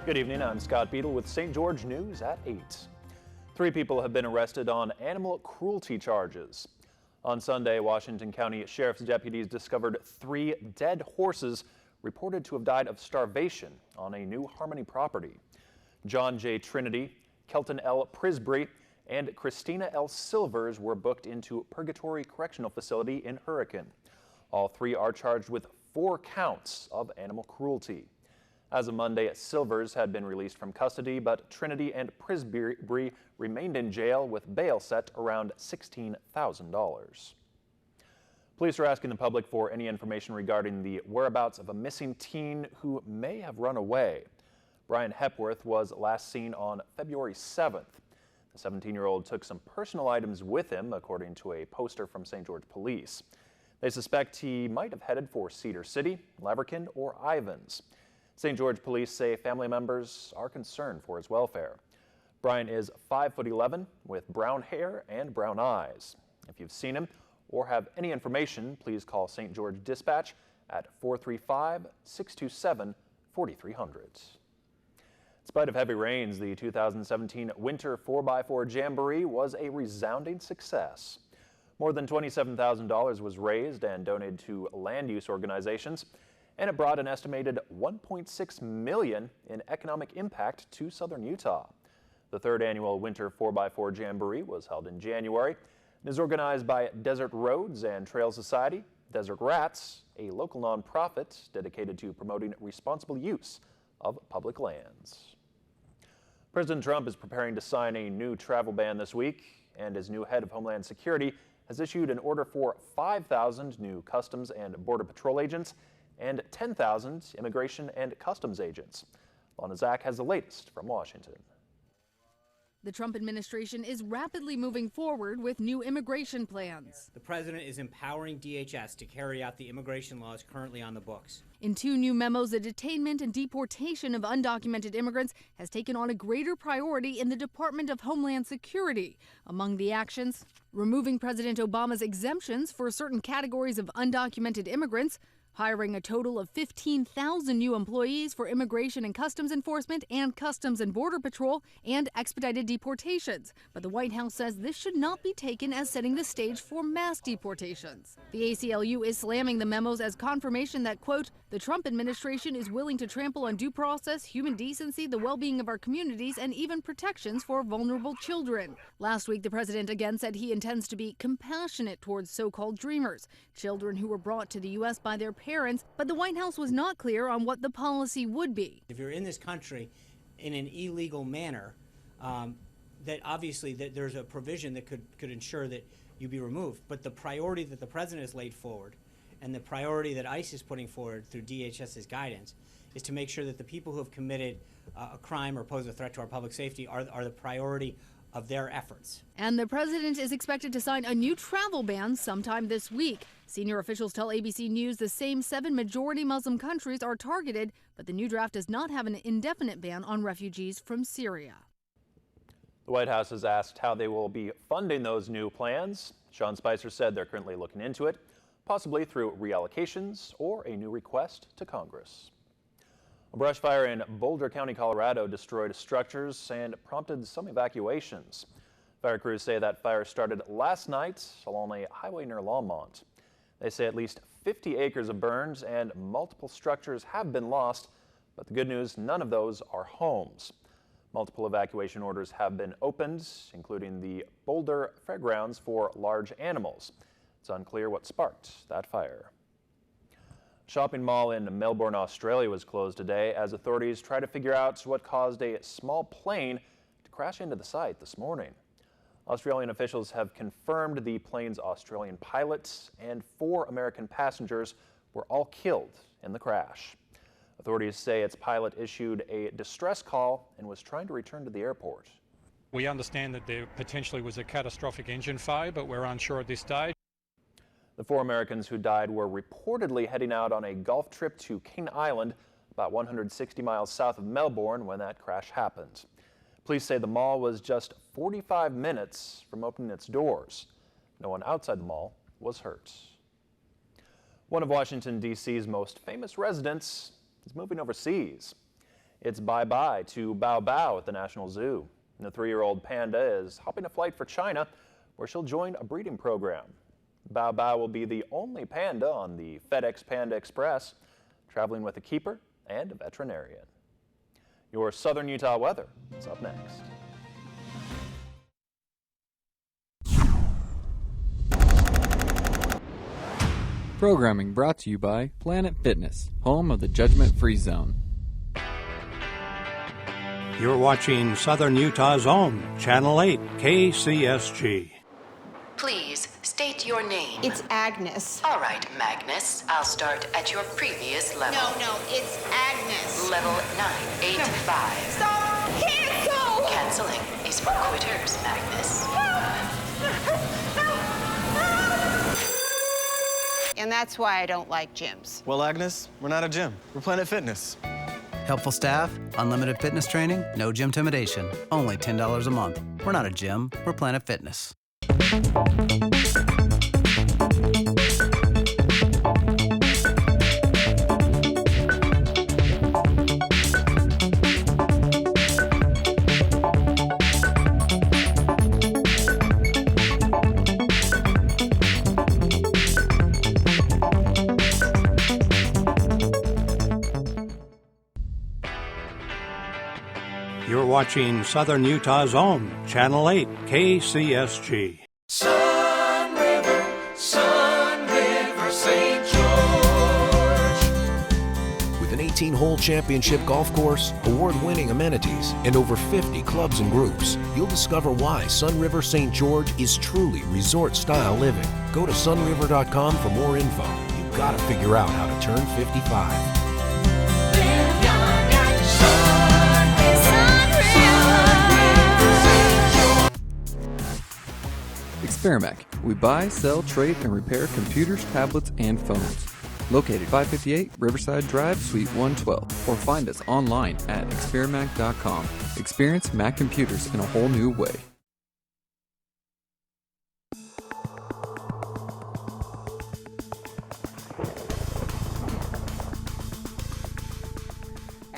Good evening, I'm Scott Beadle with St. George News at 8. 3 people have been arrested on animal cruelty charges. On Sunday, Washington County Sheriff's deputies discovered 3 dead horses reported to have died of starvation on a New Harmony property. John J. Trinity, Kelton L. Prisbury, and Christina L. Silvers were booked into Purgatory Correctional Facility in Hurricane. All 3 are charged with 4 counts of animal cruelty. As of Monday, Silvers had been released from custody, but Trinity and Prisbury remained in jail with bail set around $16,000. Police are asking the public for any information regarding the whereabouts of a missing teen who may have run away. Brian Hepworth was last seen on February 7th. The 17-year-old took some personal items with him, according to a poster from St. George Police. They suspect he might have headed for Cedar City, Leverkin, or Ivans. St. George Police say family members are concerned for his welfare. Brian is 5'11" with brown hair and brown eyes. If you've seen him or have any information, please call St. George Dispatch at 435-627-4300. In spite of heavy rains, the 2017 Winter 4x4 Jamboree was a resounding success. More than $27,000 was raised and donated to land use organizations, and it brought an estimated $1.6 million in economic impact to southern Utah. The 3rd annual Winter 4x4 Jamboree was held in January and is organized by Desert Roads and Trail Society, Desert Rats, a local nonprofit dedicated to promoting responsible use of public lands. President Trump is preparing to sign a new travel ban this week, and his new head of Homeland Security has issued an order for 5,000 new Customs and Border Patrol agents and 10,000 Immigration and Customs agents. Lana Zach has the latest from Washington. The Trump administration is rapidly moving forward with new immigration plans. The president is empowering DHS to carry out the immigration laws currently on the books. In 2 new memos, the detainment and deportation of undocumented immigrants has taken on a greater priority in the Department of Homeland Security. Among the actions, removing President Obama's exemptions for certain categories of undocumented immigrants, hiring a total of 15,000 new employees for Immigration and Customs Enforcement and Customs and Border Patrol, and expedited deportations. But the White House says this should not be taken as setting the stage for mass deportations. The ACLU is slamming the memos as confirmation that, quote, the Trump administration is willing to trample on due process, human decency, the well-being of our communities, and even protections for vulnerable children. Last week, the president again said he intends to be compassionate towards so-called dreamers, children who were brought to the U.S. by their parents, but the White House was not clear on what the policy would be. If you're in this country in an illegal manner, that obviously there's a provision that could ensure that you be removed. But the priority that the president has laid forward and the priority that ICE is putting forward through DHS's guidance is to make sure that the people who have committed a crime or pose a threat to our public safety are the priority of their efforts. And the president is expected to sign a new travel ban sometime this week. Senior officials tell ABC News the same 7 majority Muslim countries are targeted, but the new draft does not have an indefinite ban on refugees from Syria. The White House has asked how they will be funding those new plans. Sean Spicer said they're currently looking into it, possibly through reallocations or a new request to Congress. A brush fire in Boulder County, Colorado destroyed structures and prompted some evacuations. Fire crews say that fire started last night along a highway near Longmont. They say at least 50 acres have burned and multiple structures have been lost, but the good news, none of those are homes. Multiple evacuation orders have been opened, including the Boulder Fairgrounds for large animals. It's unclear what sparked that fire. A shopping mall in Melbourne, Australia was closed today as authorities try to figure out what caused a small plane to crash into the site this morning. Australian officials have confirmed the plane's Australian pilots and 4 American passengers were all killed in the crash. Authorities say its pilot issued a distress call and was trying to return to the airport. We understand that there potentially was a catastrophic engine failure, but we're unsure at this stage. The 4 Americans who died were reportedly heading out on a golf trip to King Island, about 160 miles south of Melbourne, when that crash happened. Police say the mall was just 45 minutes from opening its doors. No one outside the mall was hurt. One of Washington, D.C.'s most famous residents is moving overseas. It's bye-bye to Bao Bao at the National Zoo. The 3-year-old panda is hopping a flight for China, where she'll join a breeding program. Bao Bao will be the only panda on the FedEx Panda Express, traveling with a keeper and a veterinarian. Your Southern Utah weather is up next. Programming brought to you by Planet Fitness, home of the judgment-free zone. You're watching Southern Utah's own Channel 8 KCSG. Please state your name. It's Agnes. All right, Magnus. I'll start at your previous level. No, it's Agnes. Level 985. Stop! Cancel! Canceling is for quitters, Magnus. And that's why I don't like gyms. Well, Agnes, we're not a gym. We're Planet Fitness. Helpful staff, unlimited fitness training, no gym intimidation, only $10 a month. We're not a gym, we're Planet Fitness. You're watching Southern Utah's own Channel 8 KCSG. Sun River, St. George. With an 18-hole championship golf course, award-winning amenities, and over 50 clubs and groups, you'll discover why Sun River St. George is truly resort-style living. Go to sunriver.com for more info. You've got to figure out how to turn 55. Expermac. We buy, sell, trade, and repair computers, tablets, and phones. Located 558 Riverside Drive, Suite 112. Or find us online at expermac.com. Experience Mac computers in a whole new way.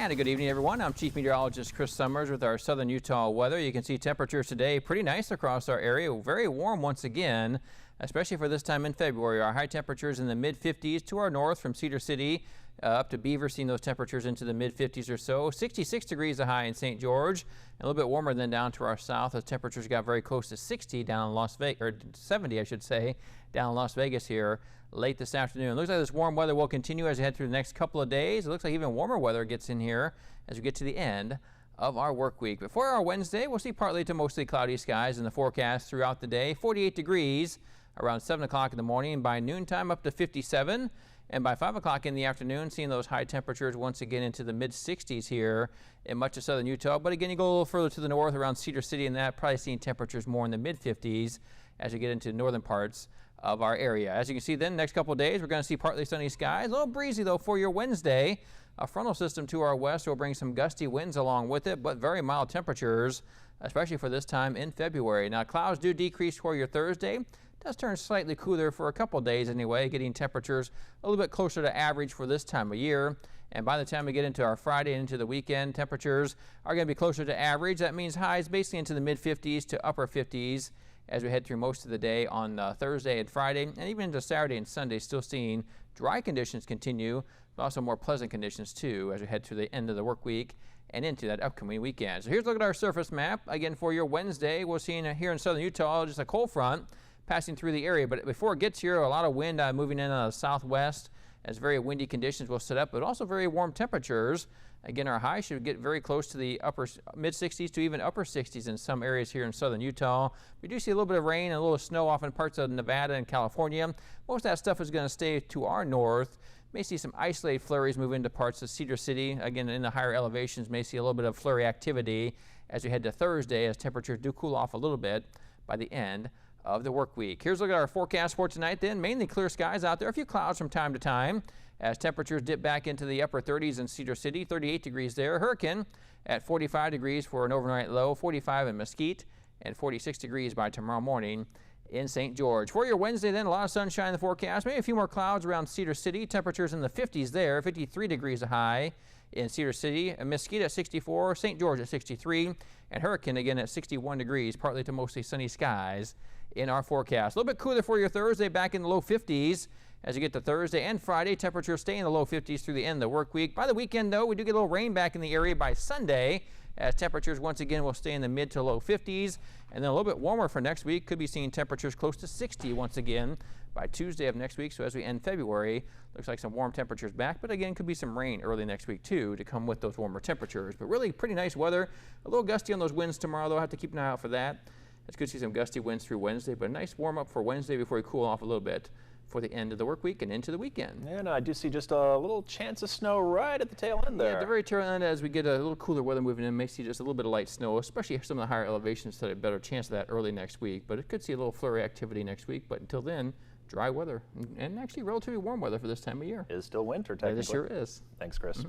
And a good evening, everyone. I'm Chief Meteorologist Chris Summers with our Southern Utah weather. You can see temperatures today pretty nice across our area. Very warm once again, especially for this time in February. Our high temperatures in the mid-50s to our north from Cedar City up to Beaver, seeing those temperatures into the mid-50s or so. 66 degrees a high in St. George, and a little bit warmer than down to our south as temperatures got very close to 60 down in Las Vegas, or 70, I should say, down in Las Vegas here late this afternoon. Looks like this warm weather will continue as we head through the next couple of days. It looks like even warmer weather gets in here as we get to the end of our work week. But for our Wednesday, we'll see partly to mostly cloudy skies in the forecast throughout the day. 48 degrees around 7 o'clock in the morning. By noontime up to 57. And by 5 o'clock in the afternoon, seeing those high temperatures once again into the mid-60s here in much of southern Utah. But again, you go a little further to the north around Cedar City and that, probably seeing temperatures more in the mid-50s as you get into northern parts of our area. As you can see then, next couple of days, we're going to see partly sunny skies. A little breezy, though, for your Wednesday. A frontal system to our west will bring some gusty winds along with it, but very mild temperatures, especially for this time in February. Now, clouds do decrease for your Thursday. It does turn slightly cooler for a couple of days anyway, getting temperatures a little bit closer to average for this time of year. And by the time we get into our Friday and into the weekend, temperatures are going to be closer to average. That means highs basically into the mid-50s to upper 50s. As we head through most of the day on Thursday and Friday, and even into Saturday and Sunday, still seeing dry conditions continue, but also more pleasant conditions too as we head to the end of the work week and into that upcoming weekend. So here's a look at our surface map. Again, for your Wednesday, we're seeing here in southern Utah just a cold front passing through the area, but before it gets here, a lot of wind moving in the southwest as very windy conditions will set up, but also very warm temperatures. Again, our high should get very close to the upper mid-60s to even upper 60s in some areas here in southern Utah. We do see a little bit of rain and a little snow off in parts of Nevada and California. Most of that stuff is going to stay to our north. May see some isolated flurries move into parts of Cedar City. Again, in the higher elevations, may see a little bit of flurry activity as we head to Thursday as temperatures do cool off a little bit by the end of the work week. Here's a look at our forecast for tonight then. Mainly clear skies out there. A few clouds from time to time as temperatures dip back into the upper 30s in Cedar City, 38 degrees there. Hurricane at 45 degrees for an overnight low, 45 in Mesquite, and 46 degrees by tomorrow morning in St. George. For your Wednesday then, a lot of sunshine in the forecast. Maybe a few more clouds around Cedar City. Temperatures in the 50s there, 53 degrees a high In Cedar City, Mesquite at 64, St. George at 63, and Hurricane again at 61 degrees, partly to mostly sunny skies in our forecast. A little bit cooler for your Thursday, back in the low 50s. As you get to Thursday and Friday, temperatures stay in the low 50s through the end of the work week. By the weekend, though, we do get a little rain back in the area by Sunday, as temperatures once again will stay in the mid to low 50s. And then a little bit warmer for next week. Could be seeing temperatures close to 60 once again by Tuesday of next week. So as we end February, looks like some warm temperatures back. But again, could be some rain early next week, too, to come with those warmer temperatures. But really pretty nice weather. A little gusty on those winds tomorrow, though. I'll have to keep an eye out for that. It's good to see some gusty winds through Wednesday, but a nice warm up for Wednesday before we cool off a little bit for the end of the work week and into the weekend. And I do see just a little chance of snow right at the tail end there. Yeah, at the very tail end, as we get a little cooler weather moving in, may see just a little bit of light snow, especially some of the higher elevations that have a better chance of that early next week. But it could see a little flurry activity next week. But until then, dry weather and actually relatively warm weather for this time of year. It is still winter, technically. It sure is. Thanks, Chris.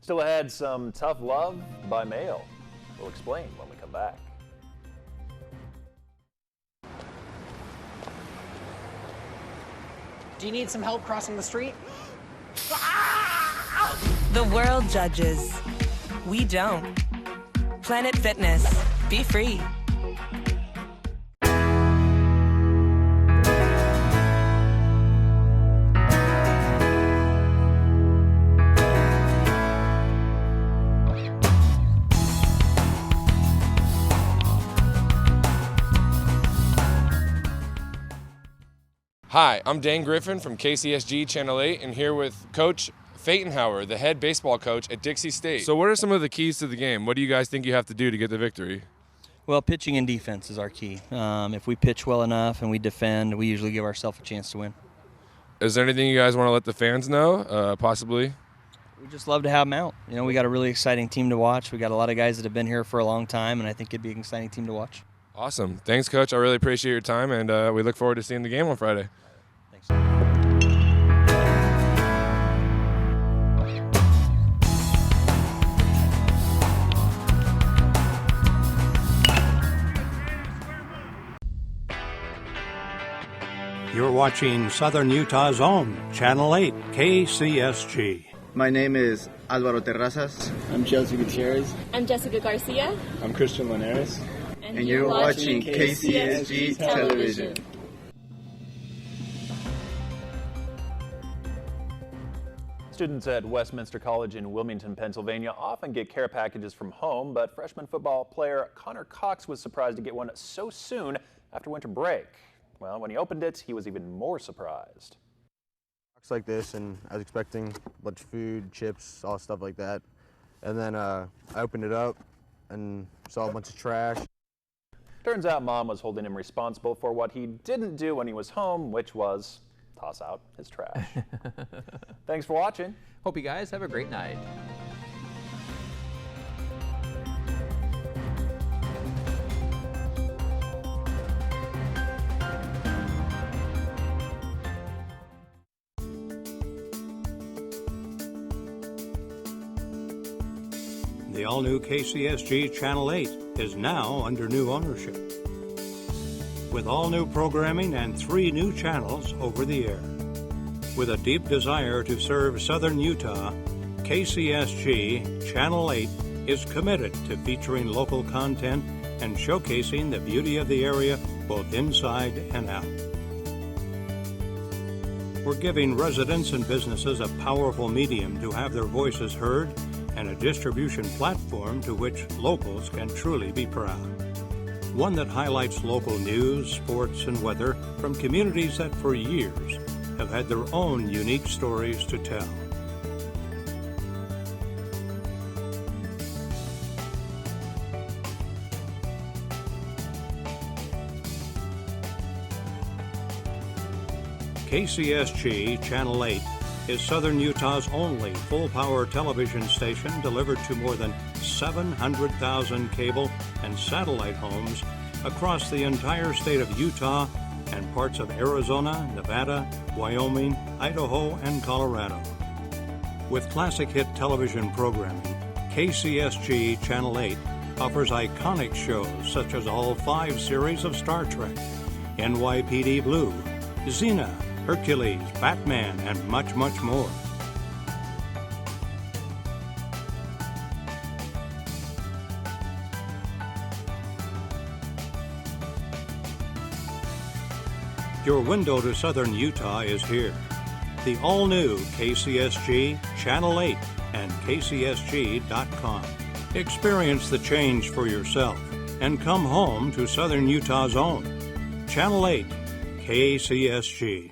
Still ahead, some tough love by mail. We'll explain when we come back. Do you need some help crossing the street? The world judges. We don't. Planet Fitness. Be free. Hi, I'm Dan Griffin from KCSG Channel 8 and here with Coach Phaetonhauer, the head baseball coach at Dixie State. So what are some of the keys to the game? What do you guys think you have to do to get the victory? Well, pitching and defense is our key. If we pitch well enough and we defend, we usually give ourselves a chance to win. Is there anything you guys want to let the fans know, possibly? We just love to have them out. You know, we got a really exciting team to watch. We got a lot of guys that have been here for a long time, and I think it'd be an exciting team to watch. Awesome. Thanks, Coach. I really appreciate your time, and we look forward to seeing the game on Friday. You're watching Southern Utah's own Channel 8 KCSG. My name is Alvaro Terrazas. I'm Chelsea Gutierrez. I'm Jessica Garcia. I'm Christian Linares. And you're watching KCSG Television. Students at Westminster College in Wilmington, Pennsylvania often get care packages from home, but freshman football player Connor Cox was surprised to get one so soon after winter break. Well, when he opened it, he was even more surprised. Box like this, and I was expecting a bunch of food, chips, all stuff like that. And then I opened it up and saw a bunch of trash. Turns out Mom was holding him responsible for what he didn't do when he was home, which was toss out his trash. Thanks for watching. Hope you guys have a great night. The all-new KCSG Channel 8 is now under new ownership, with all new programming and 3 new channels over the air. With a deep desire to serve Southern Utah, KCSG Channel 8 is committed to featuring local content and showcasing the beauty of the area both inside and out. We're giving residents and businesses a powerful medium to have their voices heard and a distribution platform to which locals can truly be proud. One that highlights local news, sports, and weather from communities that for years have had their own unique stories to tell. KCSG Channel 8 is Southern Utah's only full-power television station delivered to more than 700,000 cable and satellite homes across the entire state of Utah and parts of Arizona, Nevada, Wyoming, Idaho, and Colorado. With classic hit television programming, KCSG Channel 8 offers iconic shows such as all 5 series of Star Trek, NYPD Blue, Xena, Hercules, Batman, and much, much more. Your window to southern Utah is here. The all-new KCSG, Channel 8, and KCSG.com. Experience the change for yourself and come home to southern Utah's own. Channel 8, KCSG.